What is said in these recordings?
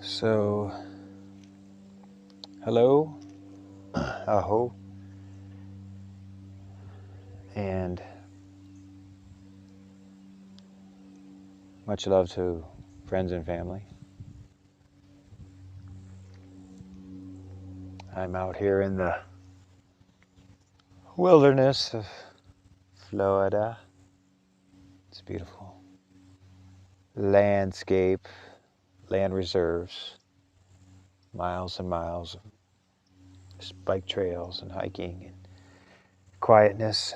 So, hello, aho, and much love to friends and family. I'm out here in the wilderness of Florida. It's beautiful. Landscape, land reserves, miles and miles of just bike trails and hiking and quietness.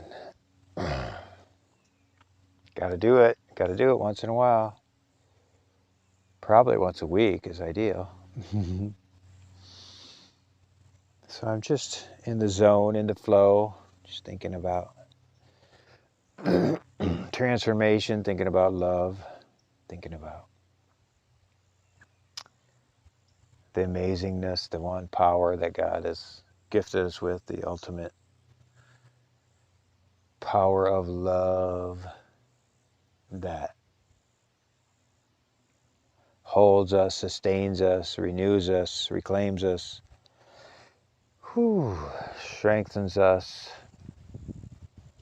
And gotta do it. Gotta do it once in a while. Probably once a week is ideal. So I'm just in the zone, in the flow, just thinking about transformation, thinking about love, thinking about the amazingness, the one power that God has gifted us with, the ultimate power of love that holds us, sustains us, renews us, reclaims us, strengthens us,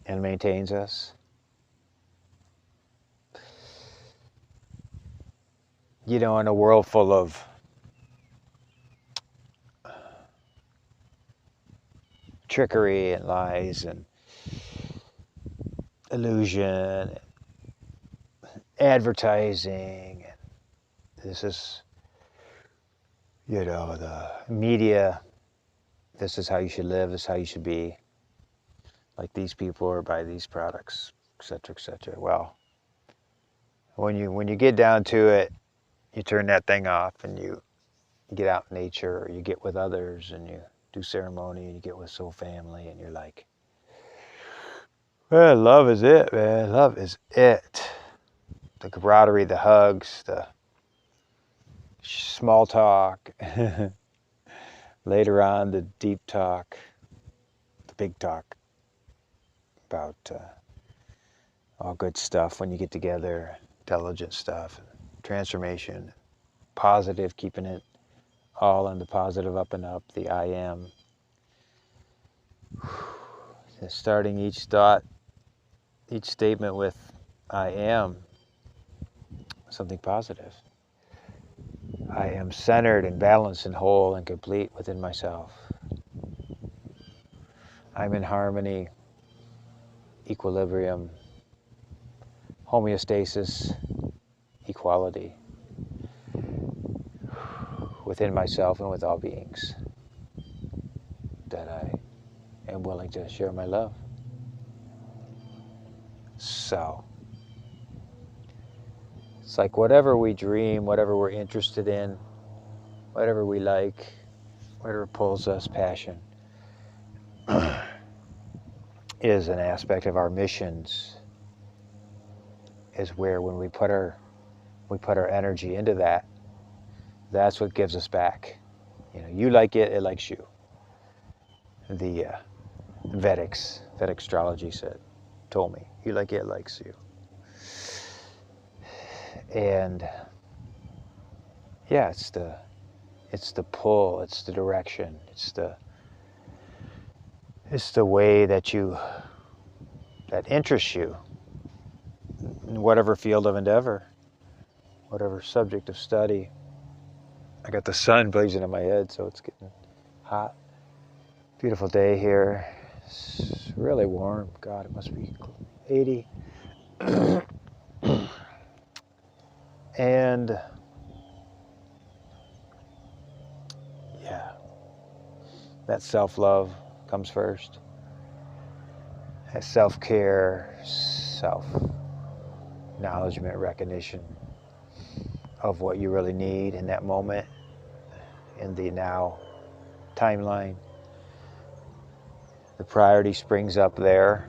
and maintains us. You know, in a world full of trickery and lies and illusion and advertising, this is, the media, this is how you should live, this is how you should be, like these people or buy these products, etc., etc. Well, when you get down to it, you turn that thing off and you get out in nature, or you get with others and you do ceremony and you get with soul family and you're like, well, love is it, man. Love is it. The camaraderie, the hugs, the small talk. Later on, the deep talk, the big talk about all good stuff when you get together, intelligent stuff, transformation, positive, keeping it all in the positive, up and up, the I am. Starting each thought, each statement with I am something positive. I am centered and balanced and whole and complete within myself. I'm in harmony, equilibrium, homeostasis, equality within myself and with all beings, that I am willing to share my love. So, it's like whatever we dream, whatever we're interested in, whatever we like, whatever pulls us, passion, is an aspect of our missions, is where when we put our energy into that, that's what gives us back. You like it, it likes you. The Vedic astrology told me, you like it, it likes you. And yeah, it's the pull, it's the direction, it's the way that interests you in whatever field of endeavor, whatever subject of study. I got the sun blazing in my head, so it's getting hot. Beautiful day here. It's really warm. God, it must be 80. And yeah, that self-love comes first. That self-care, self-acknowledgement, recognition of what you really need in that moment, in the now timeline. The priority springs up there.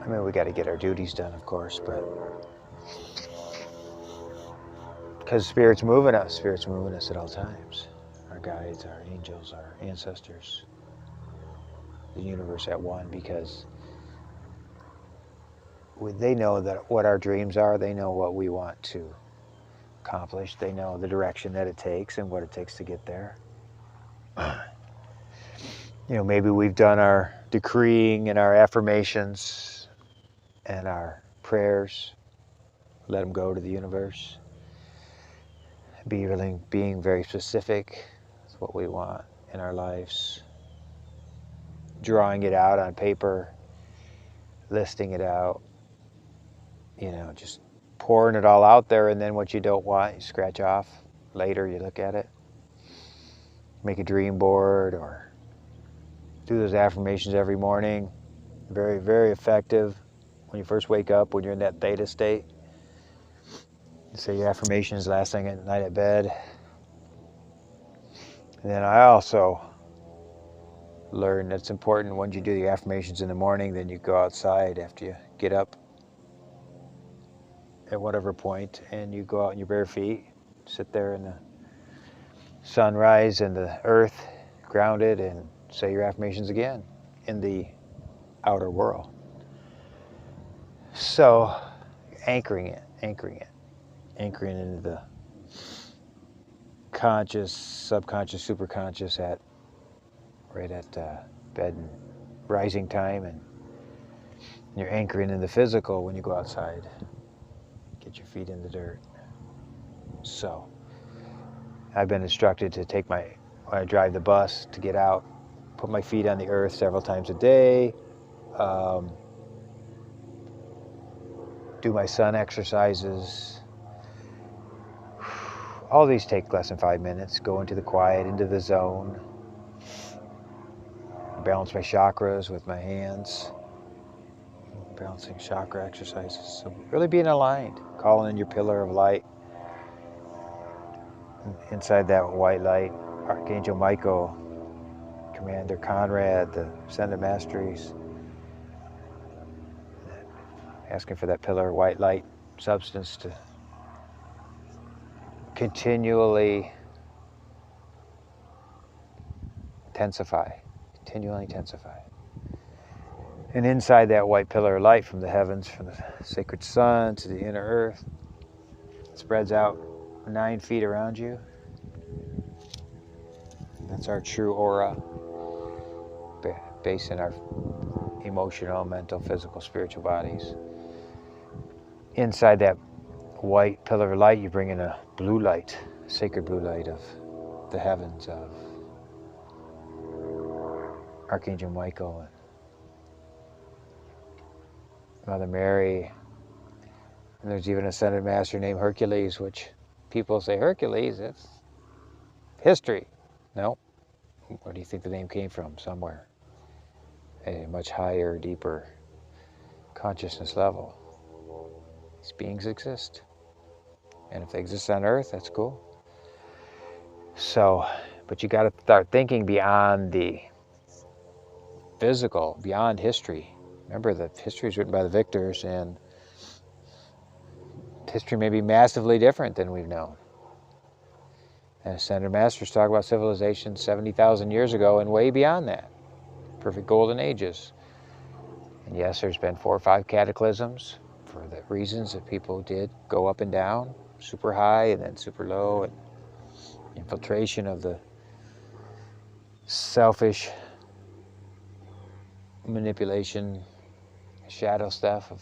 I mean, we got to get our duties done, of course, but because Spirit's moving us at all times. Our guides, our angels, our ancestors, the universe at one, because they know that what our dreams are, they know what we want to accomplish. They know the direction that it takes and what it takes to get there. Maybe we've done our decreeing and our affirmations and our prayers. Let them go to the universe. Being very specific with what we want in our lives. Drawing it out on paper. Listing it out. Just pouring it all out there, and then what you don't want, you scratch off. Later you look at it. Make a dream board or do those affirmations every morning. Very, very effective when you first wake up, when you're in that theta state. Say your affirmations last thing at night at bed. And then I also learned it's important when you do the affirmations in the morning, then you go outside after you get up at whatever point, and you go out in your bare feet, sit there in the sunrise and the earth, grounded, and say your affirmations again in the outer world. So anchoring it into the conscious, subconscious, superconscious right at bed and rising time, and you're anchoring in the physical when you go outside. Get your feet in the dirt. So I've been instructed to when I drive the bus, to get out, put my feet on the earth several times a day, do my sun exercises. All these take less than 5 minutes. Go into the quiet, into the zone. Balance my chakras with my hands. Balancing chakra exercises. So really being aligned. Calling in your pillar of light. Inside that white light, Archangel Michael, Commander Conrad, the Ascended Masteries, asking for that pillar of white light substance to continually intensify. And inside that white pillar of light from the heavens, from the sacred sun to the inner earth, it spreads out 9 feet around you. That's our true aura, based in our emotional, mental, physical, spiritual bodies. Inside that white pillar of light, you bring in a blue light, sacred blue light of the heavens, of Archangel Michael and Mother Mary. And there's even an Ascended Master named Hercules, which people say, Hercules, it's history. No. Where do you think the name came from? Somewhere. A much higher, deeper consciousness level. These beings exist. And if they exist on Earth, that's cool. So, but you got to start thinking beyond the physical, beyond history. Remember that history is written by the victors, and history may be massively different than we've known. And Ascended Masters talk about civilization 70,000 years ago and way beyond that. Perfect golden ages. And yes, there's been 4 or 5 cataclysms for the reasons that people did go up and down, super high and then super low, and infiltration of the selfish manipulation, shadow stuff of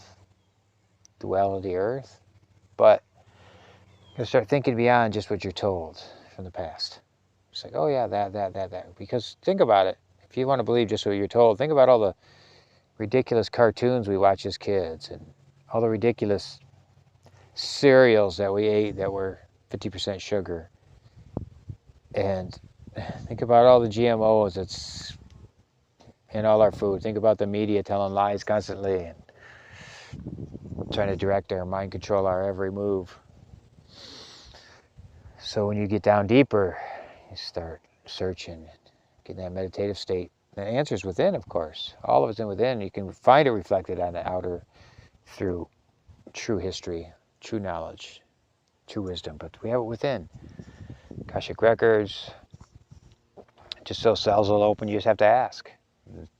duality Earth. But you start thinking beyond just what you're told from the past. It's like, oh yeah, that. Because think about it. If you want to believe just what you're told, think about all the ridiculous cartoons we watch as kids and all the ridiculous cereals that we ate that were 50% sugar. And think about all the GMOs that's in all our food. Think about the media telling lies constantly and trying to direct our mind, control our every move. So when you get down deeper, you start searching, get in that meditative state. The answer's within, of course. All of it's in within. You can find it reflected on the outer through true history, true knowledge, true wisdom. But we have it within. Akashic records. Just so cells will open, you just have to ask.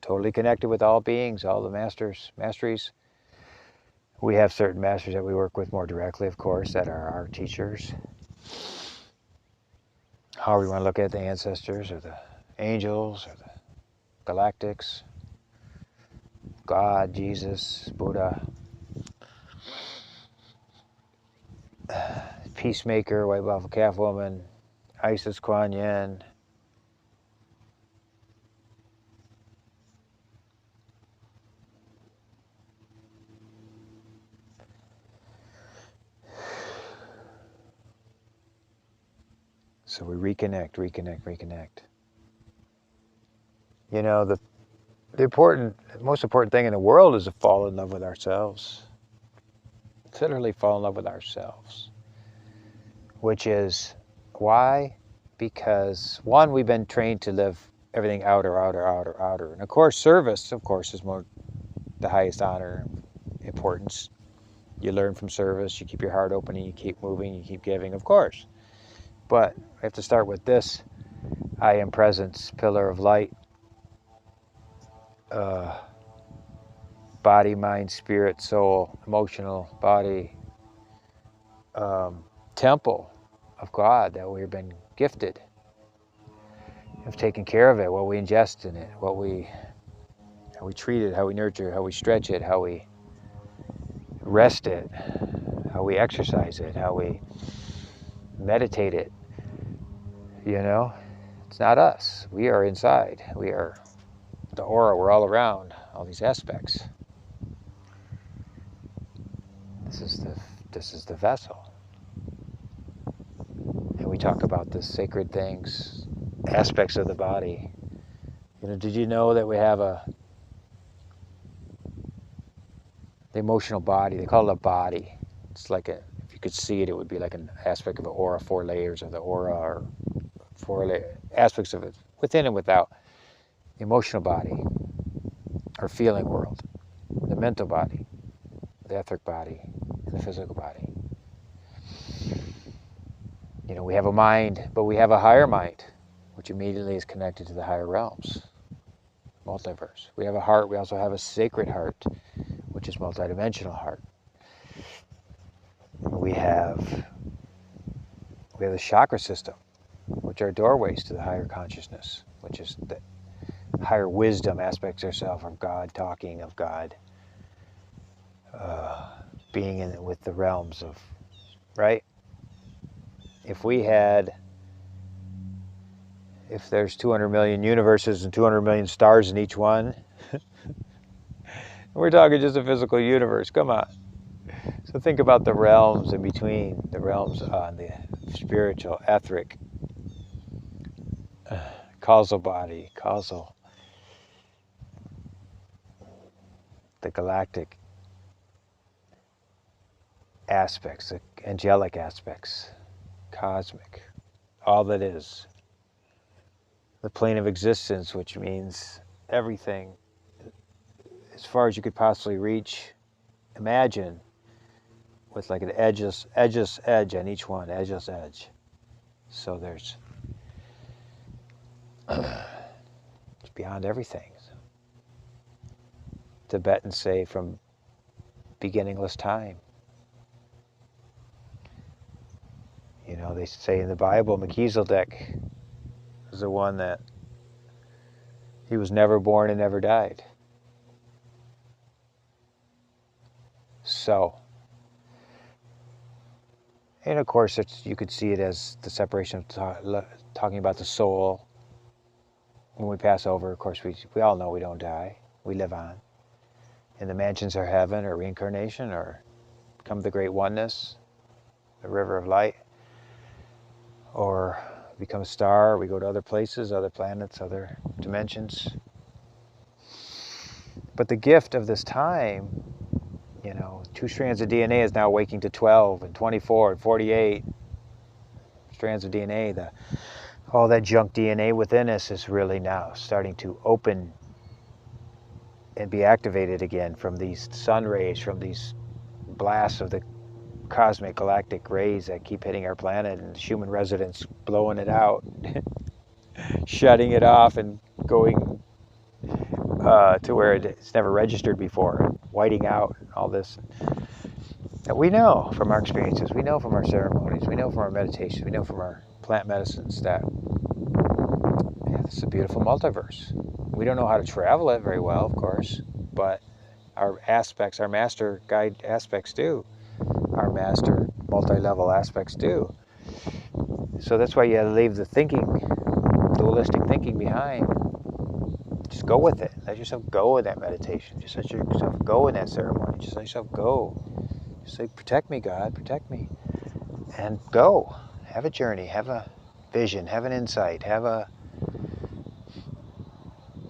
Totally connected with all beings, all the masters, masteries. We have certain masters that we work with more directly, of course, that are our teachers. However you want to look at the ancestors or the angels or the galactics, God, Jesus, Buddha, Peacemaker, White Waffle Calf Woman, Isis, Kuan Yin. So we reconnect, reconnect, reconnect. You know, the most important thing in the world is to fall in love with ourselves. Literally fall in love with ourselves. Which is why? Because one, we've been trained to live everything outer, outer, outer, outer. And of course, service, of course, is more the highest honor, importance. You learn from service, you keep your heart open, and you keep moving, you keep giving, of course. But we have to start with this. I am presence, pillar of light, body, mind, spirit, soul, emotional, body, temple of God that we've been gifted. Of taking care of it, what we ingest in it, how we treat it, how we nurture it, how we stretch it, how we rest it, how we exercise it, how we meditate it. You know, it's not us. We are inside. We are the aura. We're all around all these aspects. This is the vessel. And we talk about the sacred things, aspects of the body. You know, did you know that we have the emotional body? They call it a body. It's like if you could see it, it would be like an aspect of an aura, 4 layers of the aura, or 4 aspects of it, within and without. The emotional body, or feeling world, the mental body, the etheric body, and the physical body. You know, we have a mind, but we have a higher mind, which immediately is connected to the higher realms, multiverse. We have a heart, we also have a sacred heart, which is multidimensional heart. We have the chakra system, which are doorways to the higher consciousness, which is the higher wisdom aspects of ourselves, of God, talking of God, being in it with the realms of, right? If there's 200 million universes and 200 million stars in each one, we're talking just a physical universe, come on. So think about the realms in between, the realms on the spiritual, etheric, causal body, the galactic aspects, the angelic aspects, cosmic, all that is. The plane of existence, which means everything as far as you could possibly reach, imagine, with like an edgeless edge on each one, edgeless edge. So there's it's beyond everything. Tibetans say from beginningless time. You know, they say in the Bible, Melchizedek is the one that he was never born and never died. So, and of course, you could see it as the separation of talking about the soul. When we pass over, of course, we all know we don't die. We live on. In the mansions of heaven, or reincarnation, or become the great oneness, the river of light, or become a star, we go to other places, other planets, other dimensions. But the gift of this time, you know, 2 strands of DNA is now waking to 12 and 24 and 48 strands of DNA. All that junk DNA within us is really now starting to open and be activated again from these sun rays, from these blasts of the cosmic galactic rays that keep hitting our planet, and human residents blowing it out, shutting it off and going to where it's never registered before, whiting out all this. that we know from our experiences, we know from our ceremonies, we know from our meditations, we know from our plant medicines that this is a beautiful multiverse. We don't know how to travel it very well, of course, but our aspects, our master guide aspects do. Our master multi-level aspects do. So that's why you gotta leave the thinking, dualistic thinking behind. Just go with it. Let yourself go in that meditation. Just let yourself go in that ceremony. Just let yourself go. Just say, protect me, God, protect me. And go. Have a journey, have a vision, have an insight, have a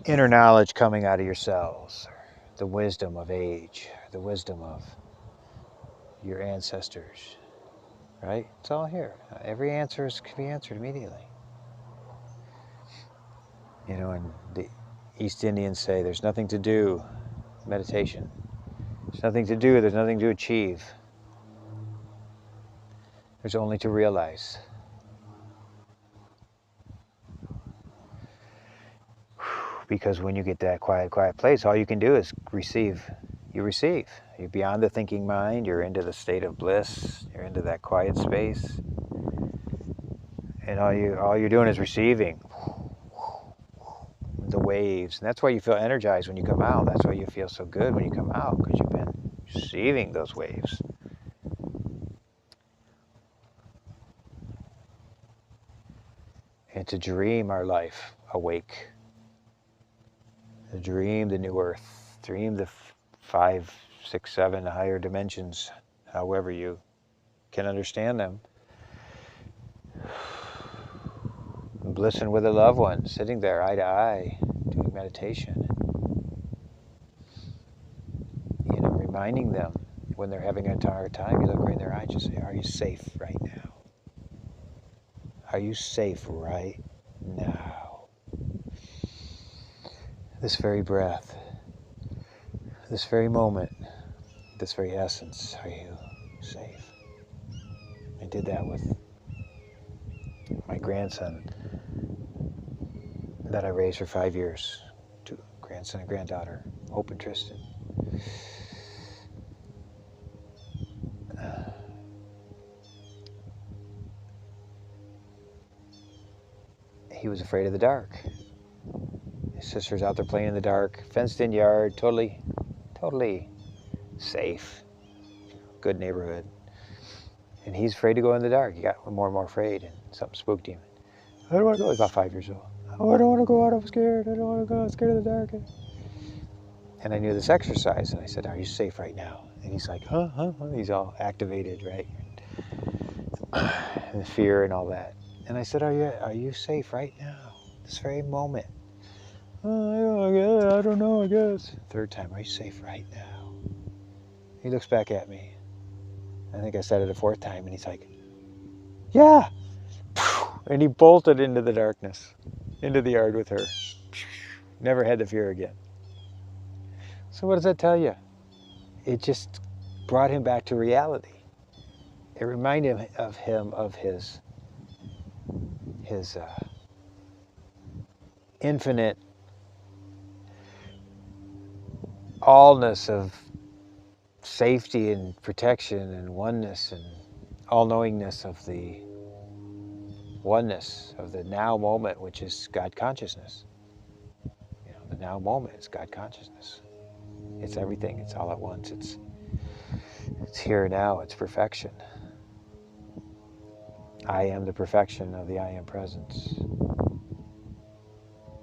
inner knowledge coming out of your cells. The wisdom of age, the wisdom of your ancestors, right? It's all here. Every answer can be answered immediately. You know, and the East Indians say there's nothing to do, meditation. There's nothing to do, there's nothing to achieve. There's only to realize. Because when you get that quiet place, all you can do is receive. You receive. You're beyond the thinking mind, you're into the state of bliss, you're into that quiet space. And all you're doing is receiving the waves. And that's why you feel energized when you come out. That's why you feel so good when you come out, because you've been receiving those waves. And to dream our life awake. To dream the new earth. Dream the 5, 6, 7 higher dimensions, however you can understand them. Listen with a loved one, sitting there eye to eye, doing meditation. You know, reminding them when they're having a hard time, you look right in their eyes and say, are you safe right now? Are you safe right now? This very breath, this very moment, this very essence, are you safe? I did that with my grandson that I raised for 5 years. Two grandson and granddaughter, Hope and Tristan. He was afraid of the dark. His sister's out there playing in the dark, fenced-in yard, totally safe, good neighborhood. And he's afraid to go in the dark. He got more and more afraid, and something spooked him. I don't want to go. He's about 5 years old. Oh, I don't want to go out. I'm scared. I don't want to go. I'm scared of the dark. And I knew this exercise, and I said, are you safe right now? And he's like, huh? He's all activated, right? And fear and all that. And I said, are you safe right now? This very moment. Oh, I don't know, I guess. Third time, are you safe right now? He looks back at me. I think I said it a fourth time, and he's like, yeah. And he bolted into the darkness, into the yard with her. Never had the fear again. So what does that tell you? It just brought him back to reality. It reminded him of his infinite allness of safety and protection and oneness and all-knowingness of the oneness of the now moment, which is God consciousness. You know, the now moment is God consciousness. It's everything. It's all at once. It's here now. It's perfection. I am the perfection of the I am presence.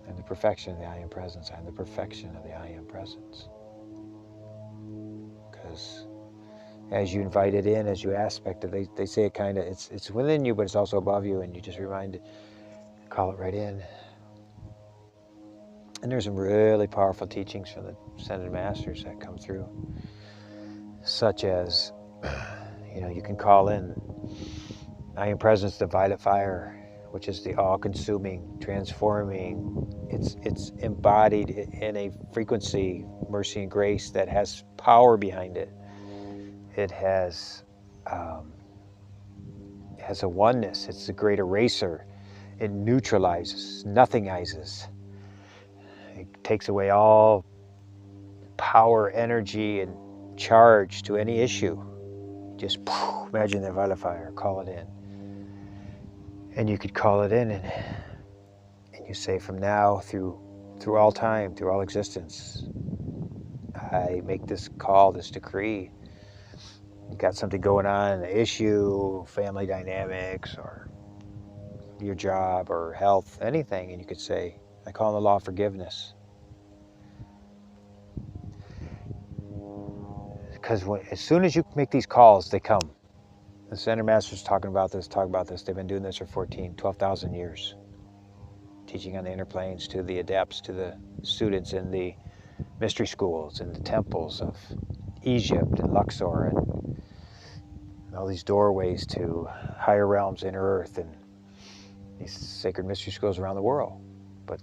I'm the perfection of the I am presence. I'm the perfection of the I am presence. Because as you invite it in, as you aspect it, they say it kind of, it's within you, but it's also above you, and you just remind it, call it right in. And there's some really powerful teachings from the Ascended Masters that come through, such as, you know, you can call in I am presence, the violet fire, which is the all-consuming, transforming. It's embodied in a frequency, mercy and grace, that has power behind it. It has a oneness. It's a great eraser. It neutralizes, nothingizes. It takes away all power, energy, and charge to any issue. Just imagine that violet fire, call it in. And you could call it in, and you say, from now through all time, through all existence, I make this call, this decree. You got something going on, an issue, family dynamics, or your job, or health, anything, and you could say, I call on the law of forgiveness. Because as soon as you make these calls, they come. The Ascended Masters talk about this. They've been doing this for 12,000 years. Teaching on the inner planes to the adepts, to the students in the mystery schools and the temples of Egypt and Luxor, and all these doorways to higher realms, inner earth, and these sacred mystery schools around the world. But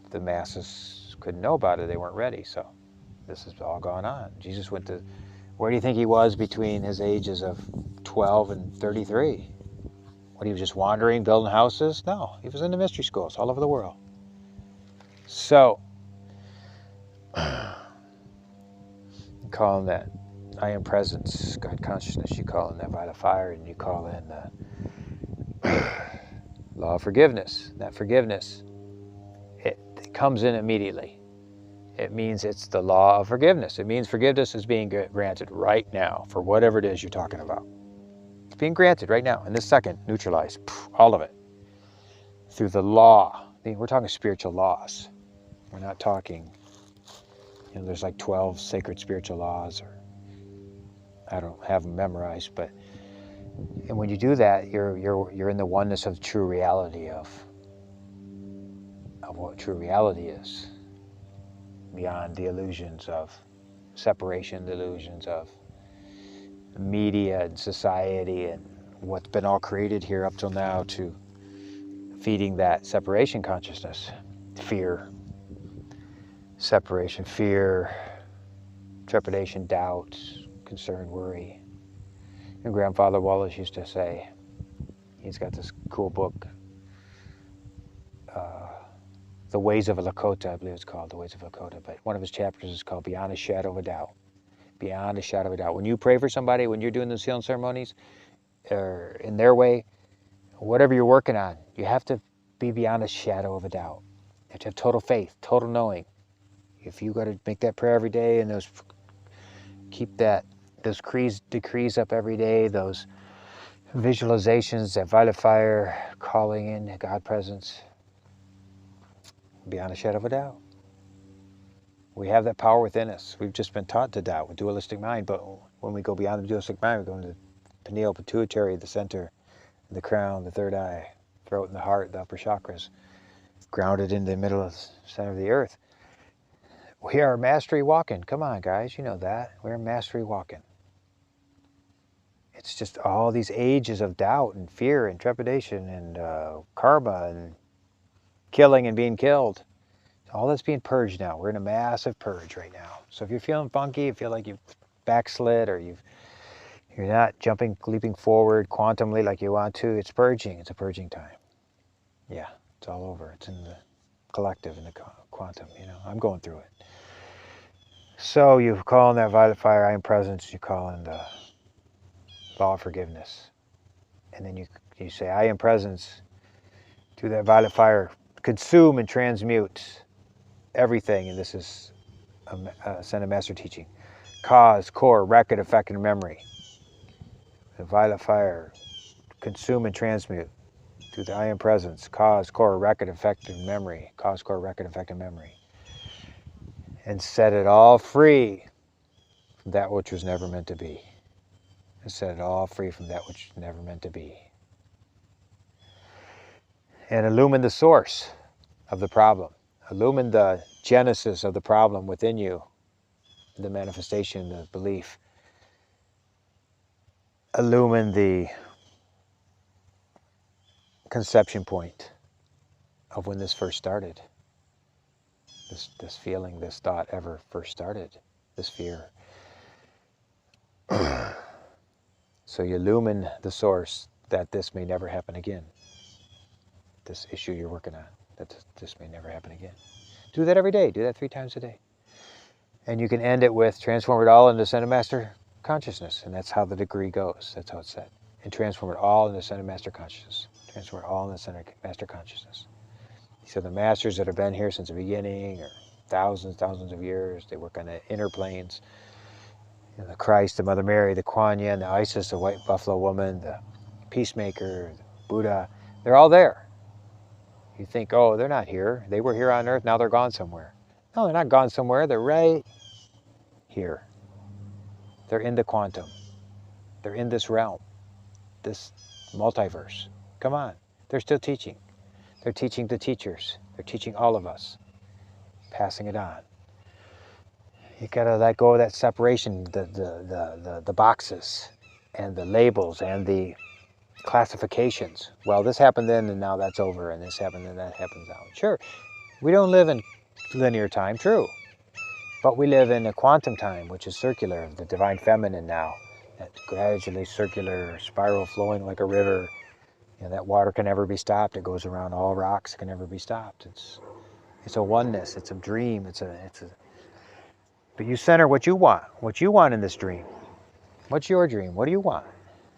the masses couldn't know about it. They weren't ready. So this has all gone on. Jesus went to, where do you think he was between his ages of 12 and 33? What, he was just wandering, building houses? No, he was in the mystery schools all over the world. So, you call in that I am presence, God consciousness, you call in that violet fire, and you call in the law of forgiveness. That forgiveness, it comes in immediately. It means it's the law of forgiveness. It means forgiveness is being granted right now for whatever it is you're talking about. It's being granted right now, in this second, neutralized, all of it. Through the law. We're talking spiritual laws. We're not talking, there's like 12 sacred spiritual laws, or I don't have them memorized, but, and when you do that, you're in the oneness of true reality of what true reality is. Beyond the illusions of separation, the illusions of media and society and what's been all created here up till now to feeding that separation consciousness. Fear, separation, fear, trepidation, doubt, concern, worry. Your grandfather Wallace used to say, he's got this cool book, The Ways of a Lakota, I believe it's called, The Ways of Lakota, but one of his chapters is called Beyond a Shadow of a Doubt. Beyond a shadow of a doubt. When you pray for somebody, when you're doing those healing ceremonies, or in their way, whatever you're working on, you have to be beyond a shadow of a doubt. You have to have total faith, total knowing. If you got to make that prayer every day, and keep those decrees up every day, those visualizations, that violet fire, calling in God presence, beyond a shadow of a doubt. We have that power within us. We've just been taught to doubt with dualistic mind, but when we go beyond the dualistic mind, we go into the pineal, pituitary, the center, the crown, the third eye, throat and the heart, the upper chakras, grounded in the middle of the center of the earth. We are mastery walking. Come on, guys, you know that. We're mastery walking. It's just all these ages of doubt and fear and trepidation and karma and killing and being killed. All that's being purged now. We're in a massive purge right now. So if you're feeling funky, you feel like you've backslid, or you're not leaping forward quantumly like you want to, it's purging. It's a purging time. Yeah, it's all over. It's in the collective, in the quantum, I'm going through it. So you call in that violet fire, I am presence, you call in the law of forgiveness. And then you say, I am presence, through that violet fire, consume and transmute everything, and this is a Ascended Master teaching. Cause, core, record, effect, and memory. The violet fire, consume and transmute through the I am presence. Cause, core, record, effect, and memory. Cause, core, record, effect, and memory. And set it all free from that which was never meant to be. And set it all free from that which was never meant to be. And illumine the source of the problem. Illumine the genesis of the problem within you, the manifestation, the belief. Illumine the conception point of when this first started. This feeling, this thought ever first started, this fear. So you illumine the source that this may never happen again. This issue you're working on, that this may never happen again. Do that every day. Do that 3 times a day. And you can end it with, transform it all into Ascended Master. consciousness, and that's how the degree goes. That's how it's said. And transform it all into the center master consciousness. Transform it all into the center master consciousness. So the masters that have been here since the beginning, or thousands of years, they work on the inner planes. You know, the Christ, the Mother Mary, the Kuan Yin, the Isis, the White Buffalo Woman, the Peacemaker, the Buddha, they're all there. You think, oh, they're not here. They were here on earth, now they're gone somewhere. No, they're not gone somewhere. They're right here. They're in the quantum. They're in this realm, this multiverse. Come on. They're still teaching. They're teaching the teachers. They're teaching all of us, passing it on. You gotta let go of that separation, the boxes and the labels and the classifications. Well, this happened then and now that's over, and this happened and that happens now. Sure, we don't live in linear time, true. But we live in a quantum time, which is circular, the divine feminine now. That gradually circular spiral flowing like a river. You know, that water can never be stopped. It goes around all rocks, it can never be stopped. It's a oneness, it's a dream, but you center what you want in this dream. What's your dream? What do you want?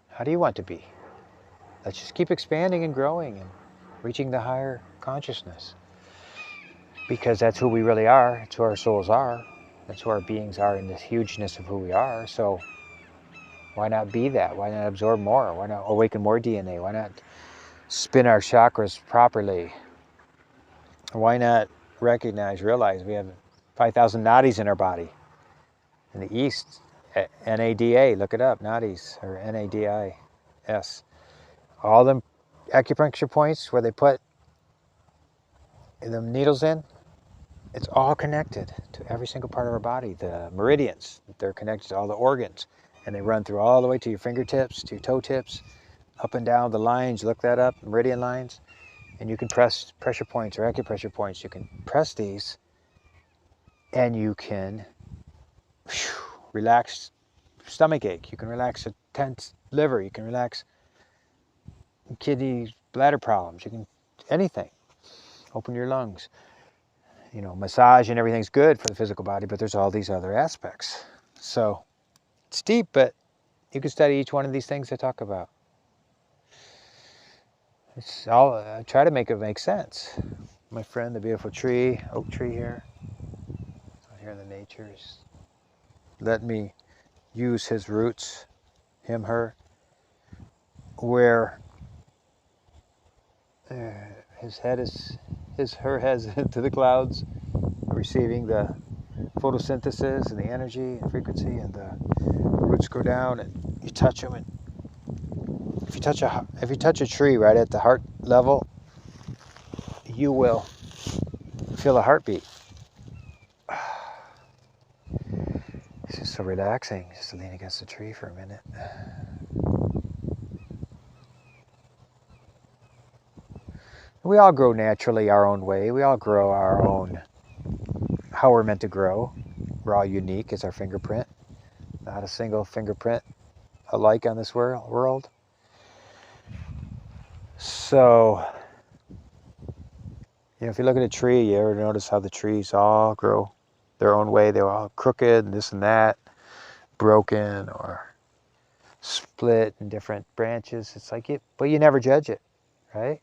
How do you want to be? Let's just keep expanding and growing and reaching the higher consciousness. Because that's who we really are, it's who our souls are, that's who our beings are in this hugeness of who we are. So why not be that? Why not absorb more? Why not awaken more DNA? Why not spin our chakras properly? Why not realize we have 5,000 nadis in our body. In the East, NADA, look it up, nadis, or NADIS. All them acupuncture points where they put the needles in, it's all connected to every single part of our body. The meridians, they're connected to all the organs, and they run through all the way to your fingertips, to your toe tips, up and down the lines. Look that up, meridian lines, and you can press pressure points or acupressure points. You can press these, and you can relax stomach ache. You can relax a tense liver. You can relax kidney, bladder problems. You can anything. Open your lungs. You know, massage and everything's good for the physical body, but there's all these other aspects. So it's deep, but you can study each one of these things I talk about. It's all I try to make it make sense. My friend, the beautiful tree, oak tree here, out here in the natures. Let me use his roots, him, her, where his head is, her head's to the clouds, receiving the photosynthesis and the energy and frequency, and the roots go down, and you touch them, and if you touch a tree right at the heart level, you will feel a heartbeat. It's just so relaxing, just to lean against the tree for a minute. We all grow naturally our own way. We all grow our own, how we're meant to grow. We're all unique as our fingerprint. Not a single fingerprint alike on this world. So, you know, if you look at a tree, you ever notice how the trees all grow their own way? They're all crooked and this and that, broken or split in different branches. It's like but you never judge it, right?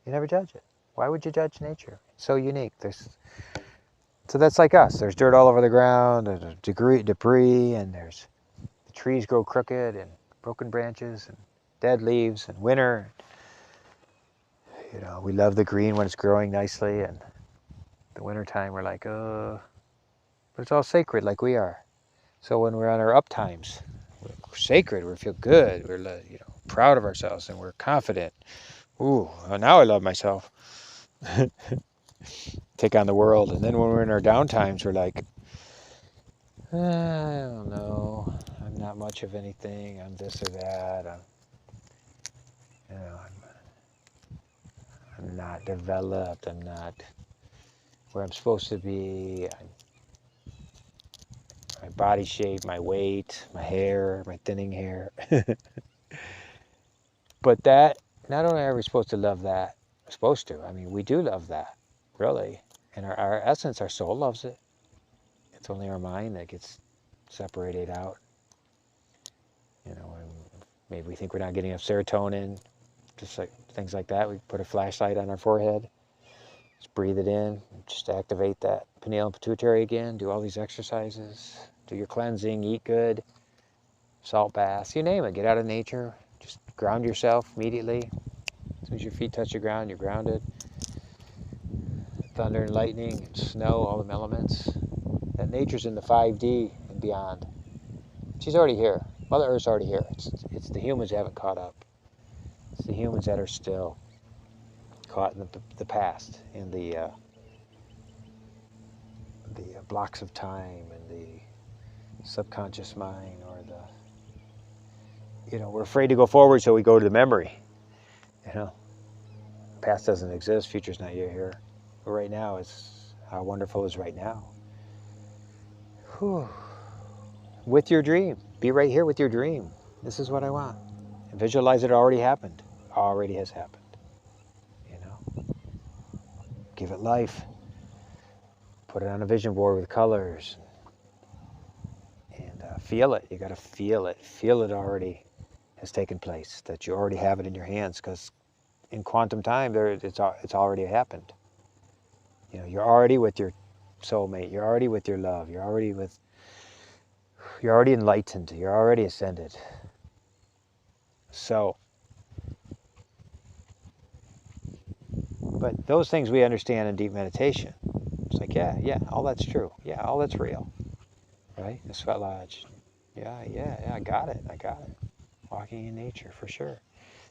You never judge it. Why would you judge nature? It's so unique. So that's like us. There's dirt all over the ground, there's debris, and the trees grow crooked and broken branches and dead leaves and winter. You know, we love the green when it's growing nicely, and the wintertime we're like, but it's all sacred like we are. So when we're on our up times, we're sacred, we feel good, we're proud of ourselves, and we're confident. Ooh, now I love myself. Take on the world. And then when we're in our down times, we're like, I don't know, I'm not much of anything, I'm this or that, I'm not developed, I'm not where I'm supposed to be, my body shape, my weight, my hair, my thinning hair. But that, not only are we supposed to love that, we're supposed to, I mean, we do love that, really. And our essence, our soul loves it. It's only our mind that gets separated out. You know, and maybe we think we're not getting enough serotonin, just like things like that. We put a flashlight on our forehead, just breathe it in, just activate that pineal and pituitary again, do all these exercises, do your cleansing, eat good, salt baths, you name it, get out of nature, just ground yourself immediately. As soon as your feet touch the ground, you're grounded. Thunder and lightning and snow, all the elements. That nature's in the 5D and beyond. She's already here. Mother Earth's already here. It's the humans who haven't caught up. It's the humans that are still caught in the past, in the blocks of time and the subconscious mind, or we're afraid to go forward, so we go to the memory. Past doesn't exist, future's not yet here. But right now is how wonderful is right now. Whew. With your dream. Be right here with your dream. This is what I want. And visualize it already happened. Already has happened. Give it life. Put it on a vision board with colors. And feel it. You got to feel it. Feel it already has taken place. That you already have it in your hands. Because in quantum time, it's already happened. You're already with your soulmate. You're already with your love. You're already enlightened. You're already ascended. So, but those things we understand in deep meditation. It's like, yeah, all that's true. Yeah, all that's real. Right? The sweat lodge. Yeah, I got it. Walking in nature, for sure.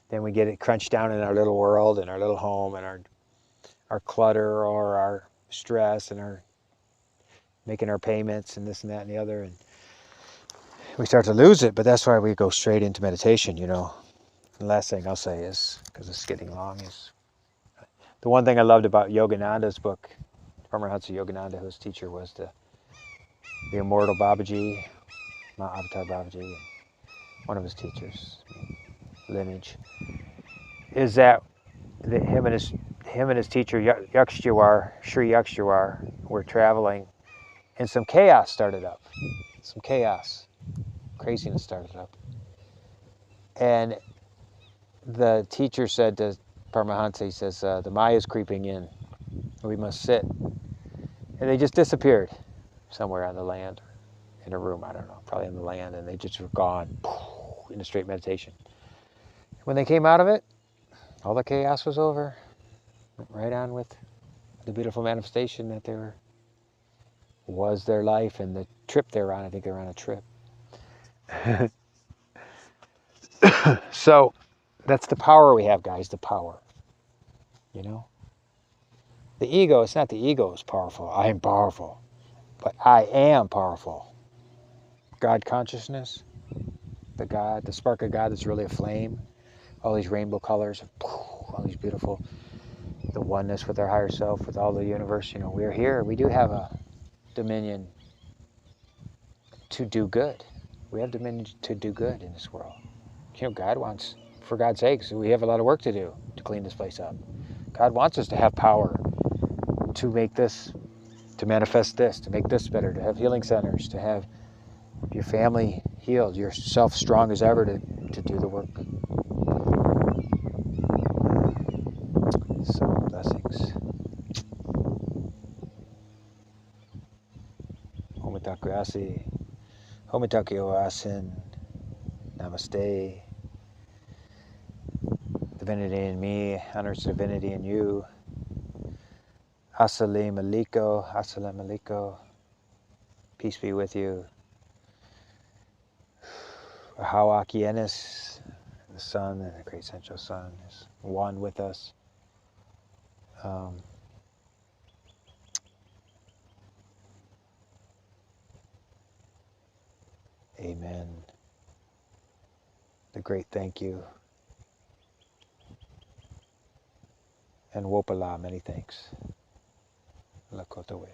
Then we get it crunched down in our little world, in our little home, and our clutter, or our stress, and our making our payments, and this and that and the other, and we start to lose it. But that's why we go straight into meditation. The last thing I'll say is, because it's getting long, is the one thing I loved about Yogananda's book, Paramahansa Yogananda, whose teacher was the immortal Babaji, Mount Avatar Babaji, one of his teachers, lineage, is that him and his teacher Yakshtiwar, Sri Yakshtiwar, were traveling, and some chaos started up. Some chaos, craziness started up, and the teacher said to Paramahansa, he says, the Maya's creeping in. We must sit. And they just disappeared somewhere on the land, in a room, I don't know, probably on the land, and they just were gone into straight meditation. When they came out of it, all the chaos was over. Went right on with the beautiful manifestation that was their life, and the trip they were on. I think they were on a trip. So that's the power we have, guys, the power. The ego, it's not the ego is powerful. I am powerful. But I am powerful. God consciousness, the spark of God that's really a flame, all these rainbow colors, all these beautiful, the oneness with our higher self, with all the universe. We're here. We do have a dominion to do good. We have dominion to do good in this world. God wants, for God's sakes, we have a lot of work to do to clean this place up. God wants us to have power to make this, to manifest this, to make this better, to have healing centers, to have your family healed, yourself strong as ever to do the work. So, blessings. Homitaku Asi, Homitaku Oasin, Namaste. Divinity in me honors divinity in you. Assalamu alaikum, assalamu alaikum. Peace be with you. Hawak Yenis, the sun, and the great central sun, is one with us. Amen. The great thank you. And Wopala, many thanks. Lakota way.